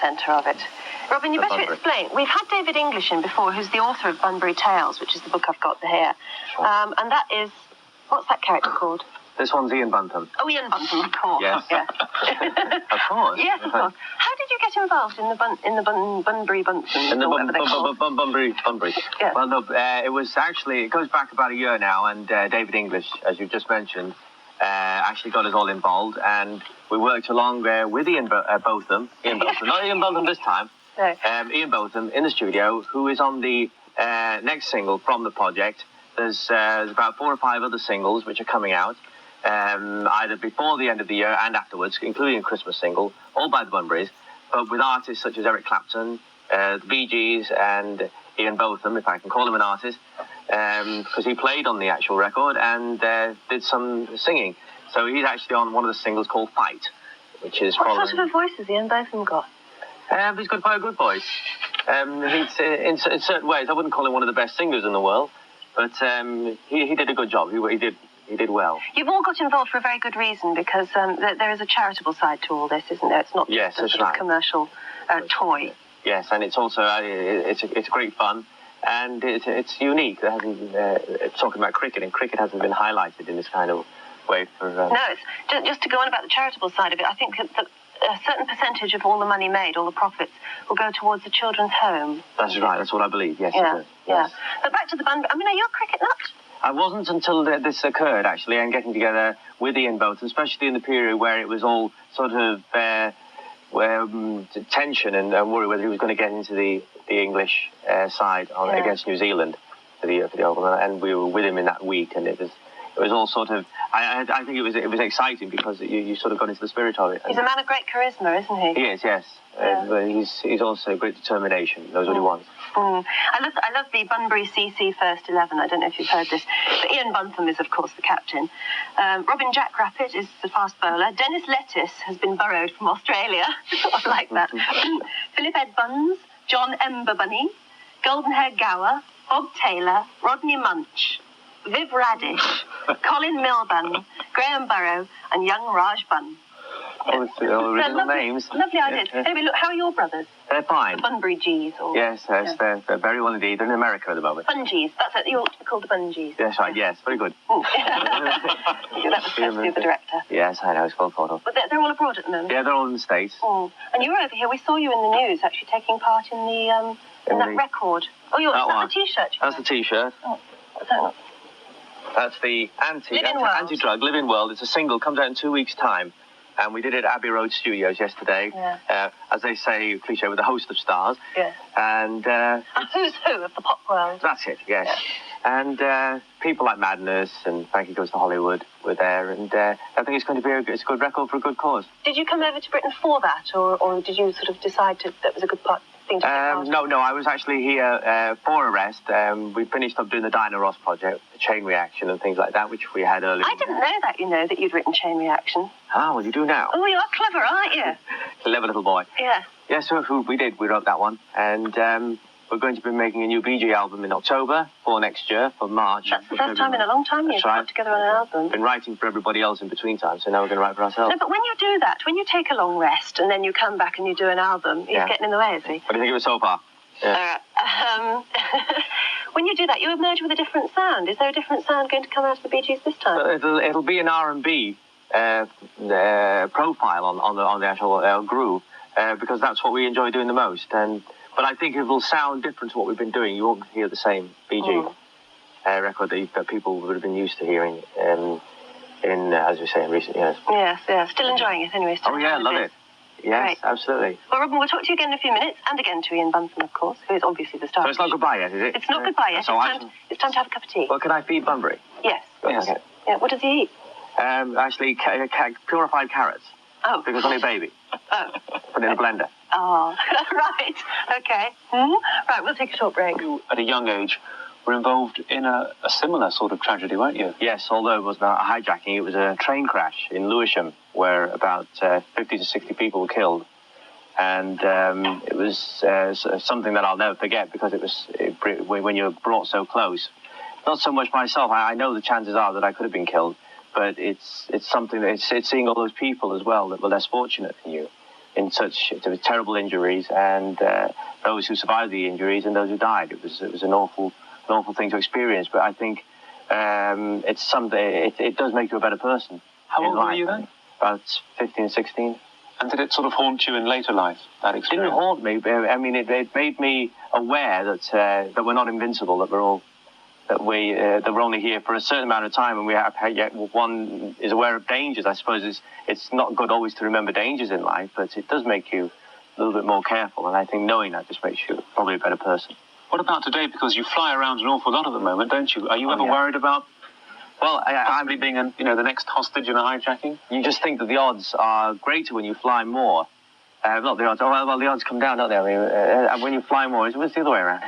centre of it. Robin, you better explain. We've had David English in before, who's the author of Bunbury Tales, which is the book I've got here. Sure. And that is, what's that character called? This one's Ian Buntham. Oh, Ian Buntham, of course. Yes. Yeah. Of course. Yes, of course. How did you get involved in the Bunbury Buntham? In the Bunbury. Yeah. Well, no, it was actually, it goes back about a year now, and David English, as you just mentioned, actually got us all involved, and we worked along with Ian Botham. Not Ian Botham this time. No. Ian Botham in the studio, who is on the next single from the project. There's about 4 or 5 other singles which are coming out. Either before the end of the year and afterwards, including a Christmas single, all by the Bunburys, but with artists such as Eric Clapton, the BeeGees, and Ian Botham, if I can call him an artist, because he played on the actual record and did some singing. So he's actually on one of the singles called Fight, which is What sort of a voice has Ian Botham got? He's got quite a good voice. He's, in certain ways, I wouldn't call him one of the best singers in the world, but he did a good job. He did well. You've all got involved for a very good reason, because there is a charitable side to all this, isn't there? It's not just a sort of commercial toy. Yes, and it's also it's great fun, and it's unique. It hasn't talking about cricket, and cricket hasn't been highlighted in this kind of way for. No, it's just to go on about the charitable side of it. I think that a certain percentage of all the money made, all the profits, will go towards the children's home. That's right. That's what I believe. Yes. Yeah. It is. Yeah. Yes. But back to the band. I mean, are you a cricket nut? I wasn't until this occurred, actually, and getting together with Ian Botham, especially in the period where it was all sort of tension and worry whether he was going to get into the English side against New Zealand for the Oval, and we were with him in that week, and it was all sort of. I think it was exciting because you sort of got into the spirit of it. He's a man of great charisma, isn't he? He is, yes. Yeah. But he's also great determination. He knows what he wants. Mm. I love the Bunbury CC First 11. I don't know if you've heard this. But Ian Buntham is, of course, the captain. Robin Jackrabbit is the fast bowler. Dennis Lettuce has been borrowed from Australia. I like that. Philip Ed Buns, John Ember Bunny, Goldenhair Gower, Bob Taylor, Rodney Munch, Viv Radish, Colin Milburn, Graham Burrow, and young Raj Bunn. Oh, it's original names. Lovely ideas. Anyway, look, how are your brothers? They're fine. The Bunbury G's. Yes, they're very well indeed. They're in America at the moment. Bungees. That's it. You ought to be called the Bungees. That's right. Yes, very good. That was Kirsty, the director. Yes, I know. It's well thought of. But they're all abroad at the moment. Yeah, they're all in the States. Mm. And you were over here. We saw you in the news, actually taking part in the that record. Oh, is that the T-shirt? That's the T-shirt. Oh, what's that? That's the anti-drug Living World. It's a single. Comes out in 2 weeks' time. And we did it at Abbey Road Studios yesterday. Yeah. As they say, cliche, with a host of stars. Yeah. And who's who of the pop world. That's it, yes. Yeah. And people like Madness and Frankie Goes to Hollywood were there. And I think it's going to be a good record for a good cause. Did you come over to Britain for that? Or did you sort of decide that was a good thing to take part in? No, I was actually here for Arrest. We finished up doing the Diana Ross project, the Chain Reaction and things like that, which we had earlier. I didn't know that you'd written Chain Reaction. Ah, well, you do now. Oh, you are clever, aren't you? Clever little boy. Yeah. Yes, we did. We wrote that one. And we're going to be making a new Bee Gees album in October for next year, for March. That's the first time in a long time you've got together on an album. Been writing for everybody else in between times, so now we're going to write for ourselves. No, but when you do that, when you take a long rest and then you come back and you do an album, he's getting in the way, is he? What do you think of it so far? Yeah. When you do that, you emerge with a different sound. Is there a different sound going to come out of the Bee Gees this time? It'll be an R&B profile on the actual groove, because that's what we enjoy doing the most. But I think it will sound different to what we've been doing. You won't hear the same BG record that people would have been used to hearing in, as we say, in recent years. Yes. Still enjoying it anyway. Oh, yeah, love it. Yes, great. Absolutely. Well, Robin, we'll talk to you again in a few minutes, and again to Ian Buntham, of course, who is obviously the star. So it's not goodbye yet, is it? It's not goodbye yet. It's time to have a cup of tea. Well, can I feed Bunbury? Yes. Okay. Yeah, what does he eat? Actually, purified carrots. Oh. Because only a baby. Oh. Put it in a blender. Oh, right. Okay. Right, we'll take a short break. You, at a young age, were involved in a similar sort of tragedy, weren't you? Yes, although it was not a hijacking, it was a train crash in Lewisham where about 50 to 60 people were killed. And it was something that I'll never forget because when you're brought so close. Not so much myself. I know the chances are that I could have been killed, but it's something that it's seeing all those people as well that were less fortunate than you in such terrible injuries, and those who survived the injuries and those who died. It was an awful thing to experience. But I think it's something. It does make you a better person. How old were you then? About 15, 16. And did it sort of haunt you in later life, that experience? It didn't haunt me. I mean, it made me aware that we're not invincible. That we're only here for a certain amount of time, and we have yet one is aware of dangers. I suppose it's not good always to remember dangers in life, but it does make you a little bit more careful. And I think knowing that just makes you probably a better person. What about today? Because you fly around an awful lot at the moment, don't you? Are you ever worried about? Well, I'm being the next hostage in a hijacking. You just think that the odds are greater when you fly more. Not the odds. Oh, well, the odds come down, don't they? I mean, when you fly more, it's the other way around.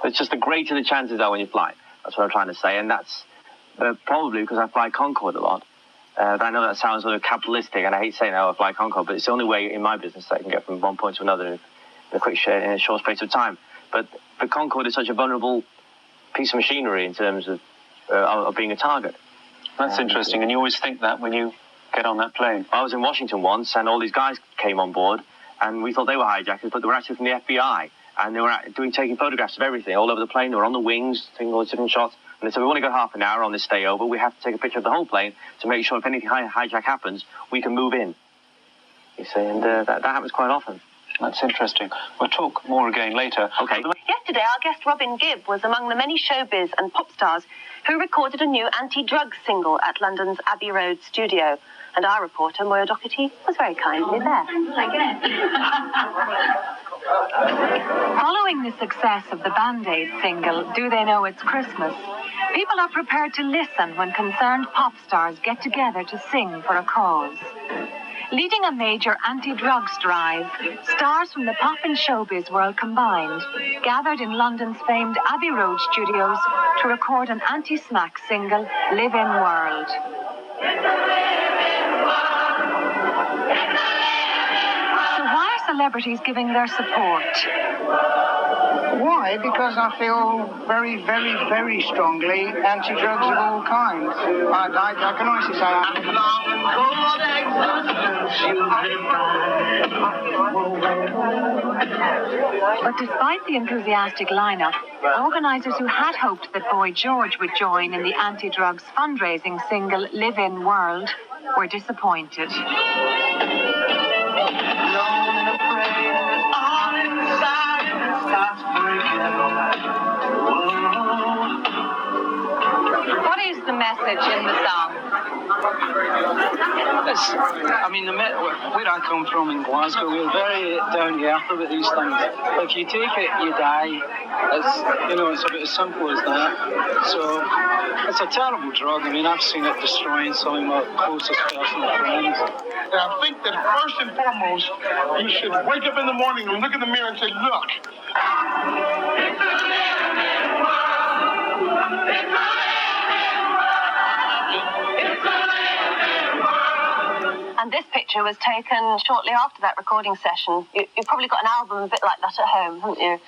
It's just the greater the chances are when you fly. That's what I'm trying to say, and that's probably because I fly Concorde a lot. I know that sounds sort of capitalistic, and I hate saying I fly Concorde, but it's the only way in my business that I can get from one point to another in a short space of time. But the Concorde is such a vulnerable piece of machinery in terms of being a target. That's interesting, and you always think that when you get on that plane. I was in Washington once, and all these guys came on board, and we thought they were hijackers, but they were actually from the FBI, and they were taking photographs of everything all over the plane. They were on the wings, taking all these different shots, and they said, we want to go half an hour on this stay over. We have to take a picture of the whole plane to make sure if anything hijack happens, we can move in. You see, and that happens quite often. That's interesting. We'll talk more again later. Okay. Yesterday, our guest Robin Gibb was among the many showbiz and pop stars who recorded a new anti-drug single at London's Abbey Road studio. And our reporter, Moya Doherty, was very kindly there. Following the success of the Band-Aid single, Do They Know It's Christmas?, people are prepared to listen when concerned pop stars get together to sing for a cause. Leading a major anti-drugs drive, stars from the pop and showbiz world combined gathered in London's famed Abbey Road studios to record an anti-smack single, Live in World. So why are celebrities giving their support? Why? Because I feel very, very, very strongly anti-drugs of all kinds. I can honestly say But despite the enthusiastic lineup, organisers who had hoped that Boy George would join in the anti-drugs fundraising single Live in World were disappointed. What is the message in the song? where I come from in Glasgow, we're very down to earth about these things. If you take it, you die. It's about as simple as that. So it's a terrible drug. I mean, I've seen it destroying some of my closest personal friends. And I think that first and foremost, you should wake up in the morning and look in the mirror and say, look. And this picture was taken shortly after that recording session. You've probably got an album a bit like that at home, haven't you?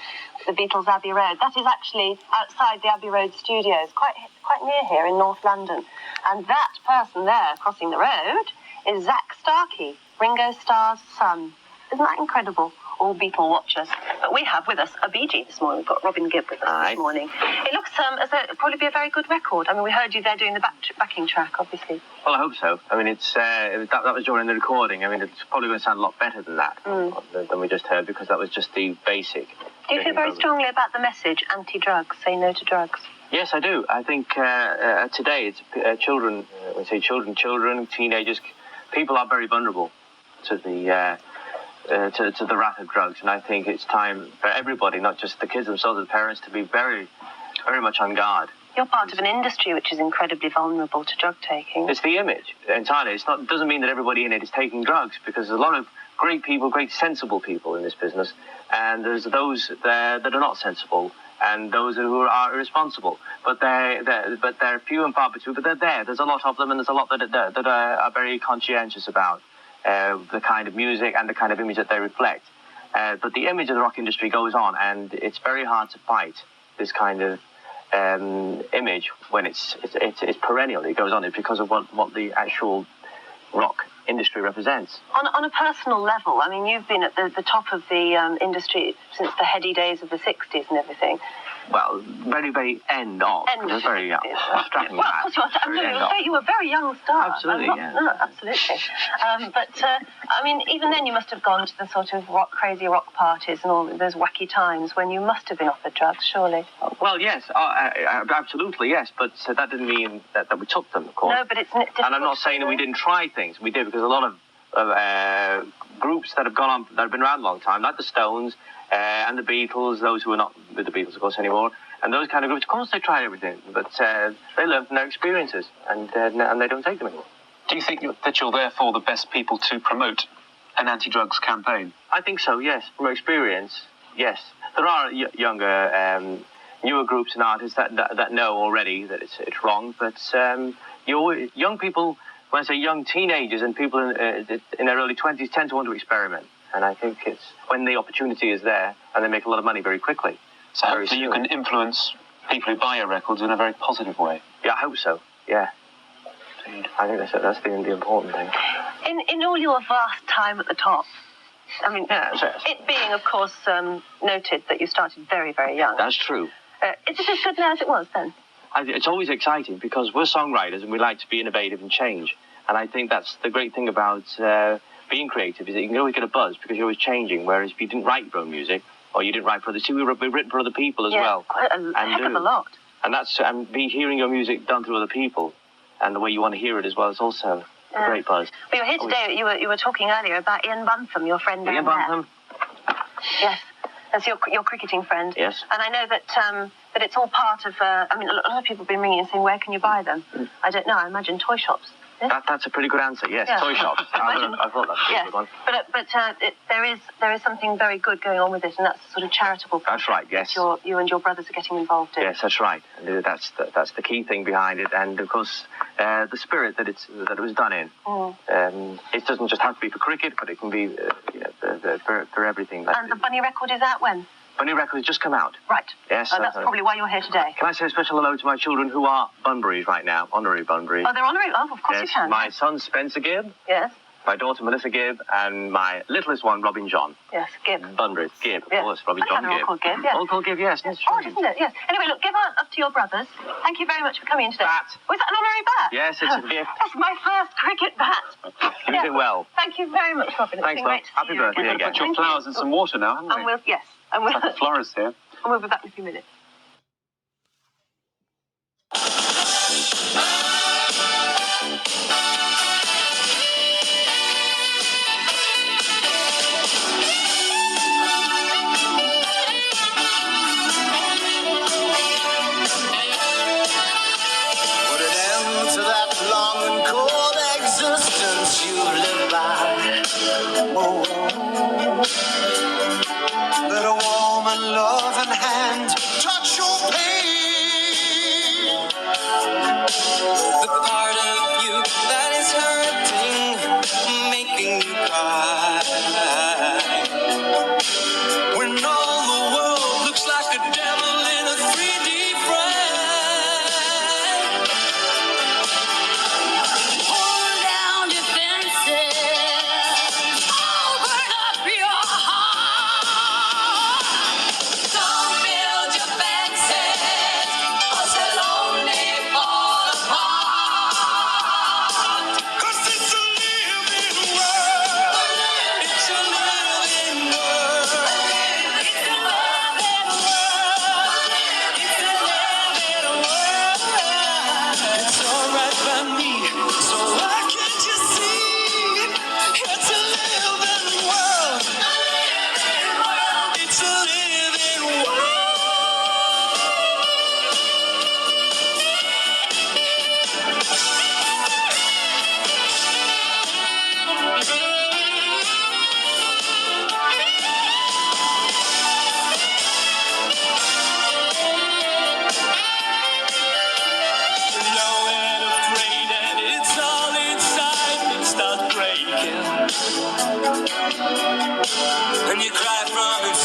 The Beatles' Abbey Road. That is actually outside the Abbey Road studios, quite near here in North London. And that person there crossing the road is Zach Starkey, Ringo Starr's son. Isn't that incredible? All Beatle watchers. But we have with us a Bee Gee this morning. We've got Robin Gibb with us this morning. It looks as though it'll probably be a very good record. I mean, we heard you there doing the backing track, obviously. Well, I hope so. I mean, that was during the recording. I mean, it's probably going to sound a lot better than that, than we just heard, because that was just the basic. Do you feel very strongly about the message, anti-drugs, say no to drugs? Yes, I do. I think today, it's children, we say children, teenagers, people are very vulnerable to the to the wrath of drugs, and I think it's time for everybody, not just the kids themselves, the parents, to be very, very much on guard. You're part of an industry which is incredibly vulnerable to drug taking. It's the image entirely. It doesn't mean that everybody in it is taking drugs, because there's a lot of great people, great sensible people in this business, and there's those there that are not sensible, and those who are irresponsible. But they're few and far between. But they're there. There's a lot of them, and there's a lot that are very conscientious about the kind of music and the kind of image that they reflect. But the image of the rock industry goes on, and it's very hard to fight this kind of image when it's perennial. It goes on. It's because of what the actual rock industry represents. On a personal level, I mean, you've been at the top of the industry since the heady days of the 60s and everything. Well, very, very end of. End of very young. Strapping well, of course, you were a very young star. Absolutely, yeah. No, absolutely. I mean, even then you must have gone to the sort of crazy rock parties and all those wacky times when you must have been offered drugs, surely. Well, yes, absolutely, yes, but that didn't mean that we took them, of course. No, but it's difficult. And I'm not saying that we didn't try things. We did, because a lot of groups that have gone on, that have been around a long time, like the Stones and the Beatles, those who are not with the Beatles, of course, anymore, and those kind of groups, of course they tried everything, but they learned from their experiences, and they don't take them anymore. Do you think that you're therefore the best people to promote an anti-drugs campaign? I think so, yes. From experience, yes. There are younger, newer groups and artists that know already that it's wrong, but young people, when I say young teenagers and people in their early 20s, tend to want to experiment. And I think it's when the opportunity is there, and they make a lot of money very quickly. So hopefully you can influence people who buy your records in a very positive way. Yeah, I hope so, yeah. I think that's the important thing. In all your vast time at the top, I mean, yeah, it being, of course, noted that you started very, very young. That's true. Is it as good now as it was then? It's always exciting, because we're songwriters and we like to be innovative and change. And I think that's the great thing about being creative, is that you can always get a buzz because you're always changing. Whereas if you didn't write your own music, or you didn't write for others, we've written for other people as well. Quite a heck of a lot. And hearing your music done through other people, and the way you want to hear it as well, is also a great buzz. Well, you're here today. You were talking earlier about Ian Buntham, your friend down Ian there. Buntham. Yes, that's your cricketing friend. Yes. And I know that it's all part of. I mean, a lot of people have been ringing and saying, "Where can you buy them?" I don't know. I imagine toy shops. Yeah? That's a pretty good answer. Yes, yeah. Toy shops. I thought that's a good one. But there is something very good going on with it, and that's a sort of charitable project. That's right. Yes. You and your brothers are getting involved in. Yes, that's right. And that's the key thing behind it, and of course the spirit that it was done in. It doesn't just have to be for cricket, but it can be for everything. And the Bunny record is out when? Bunny record has just come out. Right. Yes. That's probably why you're here today. Can I say a special hello to my children who are Bunburys right now, honorary Bunburys? Oh, they're honorary? Oh, of course yes. You can. My son Spencer Gibb. Yes. My daughter Melissa Gibb, and my littlest one, Robin John. Yes, Gibb. Bunbury, Gibb, of yes. course, Robin John Gibb. All called Gibb, yes. All called Gibb, yes. Yes. Oh, isn't it? Yes. Anyway, look, give up to your brothers. Thank you very much for coming in today. Bat. Was that an honorary bat? Yes, it's a gift. That's my first cricket bat. Use it well. Thank you very much, Robin. Thanks, been great to Happy see birthday you again. Put your flowers in some water now, haven't we? Yes. And we'll, like a florist here. And we'll be back in a few minutes. Let a warm and loving hand touch your pain. The part of you that is hurting, making you cry. When all the world looks like a devil in a 3D frame. Hold down your fences. Open up your heart. Don't build your fences, 'cause they'll only fall apart. 'Cause it's a living world. It's a living world. It's a living world. It's a living world. It's alright by me. So why can't you see? It's a living world. It's a living world. Nowhere to afraid, and it's all inside me starts breaking. And you cry from inside.